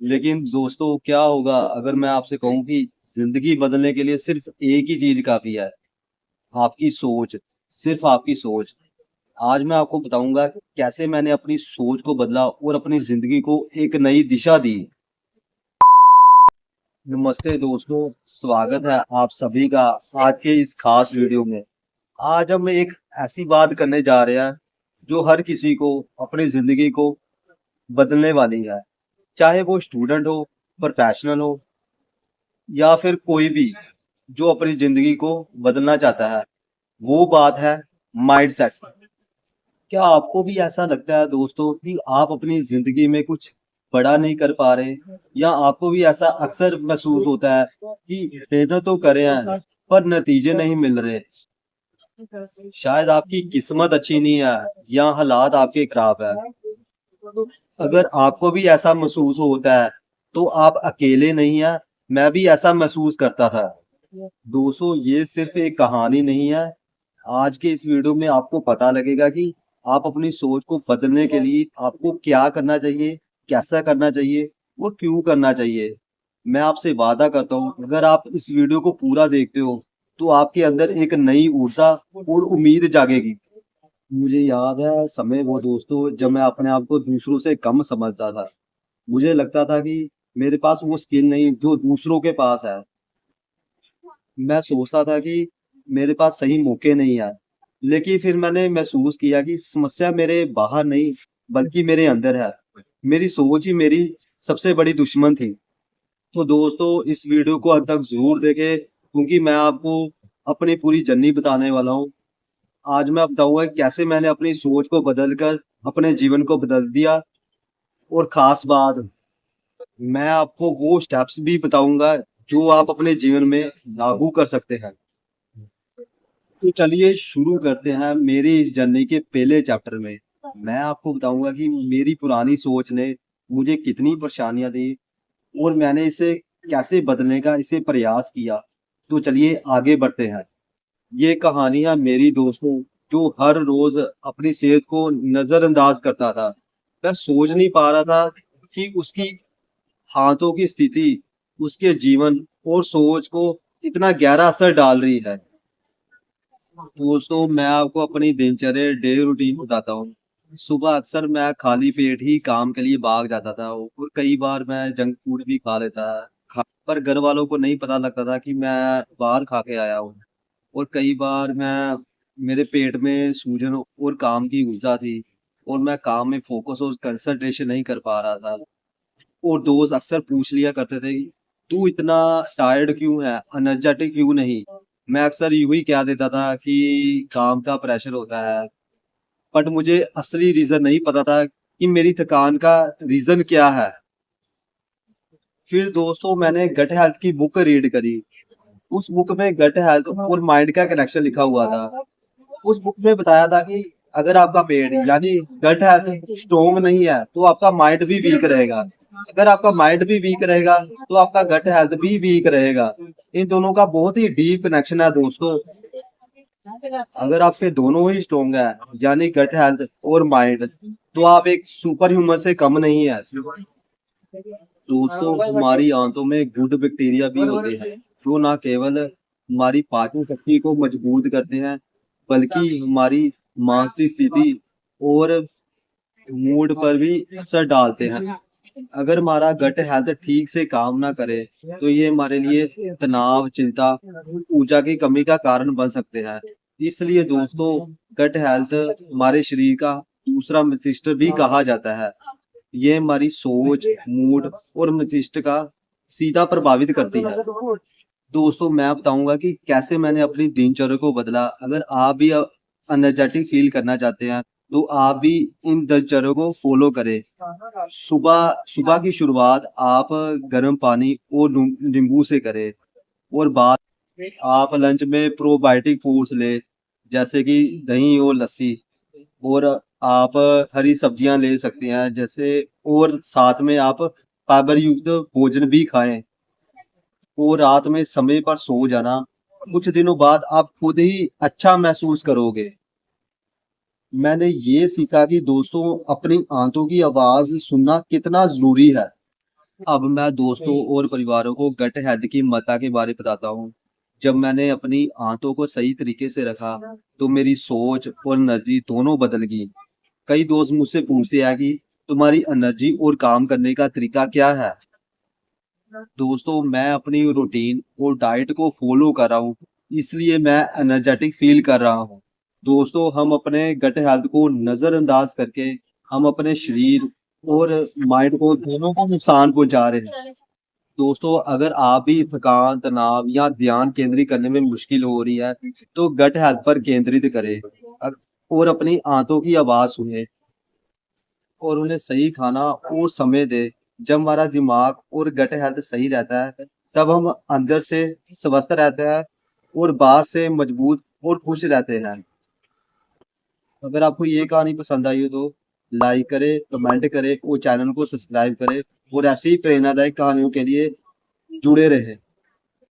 लेकिन दोस्तों क्या होगा अगर मैं आपसे कहूं कि जिंदगी बदलने के लिए सिर्फ एक ही चीज काफी है, आपकी सोच। सिर्फ आपकी सोच। आज मैं आपको बताऊंगा कि कैसे मैंने अपनी सोच को बदला और अपनी जिंदगी को एक नई दिशा दी। नमस्ते दोस्तों, स्वागत है आप सभी का आज के इस खास वीडियो में। आज हम एक ऐसी बात करने जा रहे हैं जो हर किसी को अपनी जिंदगी को बदलने वाली है। चाहे वो स्टूडेंट हो, प्रोफेशनल हो, या फिर कोई भी जो अपनी जिंदगी को बदलना चाहता है। वो बात है माइंडसेट। क्या आपको भी ऐसा लगता है दोस्तों कि आप अपनी जिंदगी में कुछ बड़ा नहीं कर पा रहे, या आपको भी ऐसा अक्सर महसूस होता है कि मेहनत तो कर रहे हैं पर नतीजे नहीं मिल रहे। शायद आपकी किस्मत अच्छी नहीं है या हालात आपके खराब है। अगर आपको भी ऐसा महसूस होता है तो आप अकेले नहीं हैं। मैं भी ऐसा महसूस करता था। दोस्तों ये सिर्फ एक कहानी नहीं है। आज के इस वीडियो में आपको पता लगेगा कि आप अपनी सोच को बदलने के लिए आपको क्या करना चाहिए, कैसा करना चाहिए और क्यों करना चाहिए। मैं आपसे वादा करता हूँ अगर आप इस वीडियो को पूरा देखते हो तो आपके अंदर एक नई ऊर्जा और उम्मीद जागेगी। मुझे याद है समय वो दोस्तों जब मैं अपने आप को दूसरों से कम समझता था। मुझे लगता था कि मेरे पास वो स्किल नहीं जो दूसरों के पास है। मैं सोचता था कि मेरे पास सही मौके नहीं है। लेकिन फिर मैंने महसूस किया कि समस्या मेरे बाहर नहीं बल्कि मेरे अंदर है। मेरी सोच ही मेरी सबसे बड़ी दुश्मन थी। तो दोस्तों इस वीडियो को अंत तक जरूर देखें क्योंकि मैं आपको अपनी पूरी जर्नी बताने वाला हूँ। आज मैं बताऊंगा कि कैसे मैंने अपनी सोच को बदलकर अपने जीवन को बदल दिया। और खास बात, मैं आपको वो स्टेप्स भी बताऊंगा जो आप अपने जीवन में लागू कर सकते हैं। तो चलिए शुरू करते हैं मेरी इस जर्नी के पहले चैप्टर में। मैं आपको बताऊंगा कि मेरी पुरानी सोच ने मुझे कितनी परेशानियां दी और मैंने इसे कैसे बदलने का इसे प्रयास किया। तो चलिए आगे बढ़ते हैं। ये कहानियां मेरी दोस्तों जो हर रोज अपनी सेहत को नजरअंदाज करता था। मैं सोच नहीं पा रहा था कि उसकी हाथों की स्थिति उसके जीवन और सोच को इतना गहरा असर डाल रही है। दोस्तों मैं आपको अपनी दिनचर्या डे रूटीन बताता हूँ। सुबह अक्सर मैं खाली पेट ही काम के लिए भाग जाता था और कई बार मैं जंक फूड भी खा लेता पर घर वालों को नहीं पता लगता था कि मैं बाहर खा के आया हूँ। और कई बार मैं मेरे पेट में सूजन और काम की ऊर्जा थी और मैं काम में फोकस और कंसंट्रेशन नहीं कर पा रहा था। और दोस्त अक्सर पूछ लिया करते थे तू इतना टायर्ड क्यों है, एनर्जेटिक क्यों नहीं। मैं अक्सर यूं ही कह देता था कि काम का प्रेशर होता है। बट मुझे असली रीजन नहीं पता था कि मेरी थकान का रीजन क्या है। फिर दोस्तों मैंने गट हेल्थ की बुक रीड करी। उस बुक में गट हेल्थ और माइंड का कनेक्शन लिखा हुआ था। उस बुक में बताया था कि अगर आपका पेट यानी गट हेल्थ स्ट्रोंग नहीं है तो आपका माइंड भी वीक रहेगा। अगर आपका माइंड भी वीक रहेगा तो आपका गट हेल्थ भी वीक रहेगा। इन दोनों का बहुत ही डीप कनेक्शन है दोस्तों। अगर आपके दोनों ही स्ट्रोंग है यानी गट हेल्थ और माइंड, तो आप एक सुपर ह्यूमन से कम नहीं है। दोस्तों हमारी आंतों में गुड बैक्टीरिया भी होते हैं जो ना केवल हमारी पाचन शक्ति को मजबूत करते हैं बल्कि हमारी मानसिक स्थिति और मूड पर भी असर डालते हैं। अगर हमारा गट हेल्थ ठीक से काम ना करे तो ये हमारे लिए तनाव, चिंता, ऊर्जा की कमी का कारण बन सकते हैं। इसलिए दोस्तों गट हेल्थ हमारे शरीर का दूसरा मस्तिष्क भी कहा जाता है। ये हमारी सोच, मूड और मस्तिष्क का सीधा प्रभावित करती है। दोस्तों मैं बताऊंगा कि कैसे मैंने अपनी दिनचर्या को बदला। अगर आप भी एनर्जेटिक फील करना चाहते हैं तो आप भी इन दिनचर्या को फॉलो करें। सुबह सुबह की शुरुआत आप गर्म पानी और नींबू से करें। और बाद आप लंच में प्रोबायोटिक फूड्स ले जैसे कि दही और लस्सी। और आप हरी सब्जियां ले सकते हैं जैसे। और साथ में आप फाइबर युक्त भोजन भी खाएं। और रात में समय पर सो जाना। कुछ दिनों बाद आप खुद ही अच्छा महसूस करोगे। मैंने ये सीखा कि दोस्तों अपनी आंतों की आवाज सुनना कितना जरूरी है। अब मैं दोस्तों और परिवारों को गट हेल्थ की महत्ता के बारे में बताता हूँ। जब मैंने अपनी आंतों को सही तरीके से रखा, तो मेरी सोच और एनर्जी दोनों बदल गई। कई दोस्त मुझसे पूछते हैं कि तुम्हारी एनर्जी और काम करने का तरीका क्या है? दोस्तों, मैं अपनी रूटीन और डाइट को फॉलो कर रहा हूँ, इसलिए मैं एनर्जेटिक फील कर रहा हूँ। दोस्तों, हम अपने गट हेल्थ को नजरअंदाज करके हम अपने शरीर और माइंड को दोनों को नुकसान पहुंचा रहे हैं। दोस्तों, अगर आप भी थकान, तनाव या ध्यान केंद्रित करने में मुश्किल हो रही है, तो गट हेल्थ पर केंद्रित करें और अपनी आंतों की आवाज सुने और उन्हें सही खाना और समय दे। जब हमारा दिमाग और गट हेल्थ सही रहता है, तब हम अंदर से स्वस्थ रहते हैं और बाहर से मजबूत और खुश रहते हैं। अगर आपको ये कहानी पसंद आई हो तो लाइक करें, कमेंट करें और चैनल को सब्सक्राइब करें और ऐसी ही प्रेरणादायक कहानियों के लिए जुड़े रहें।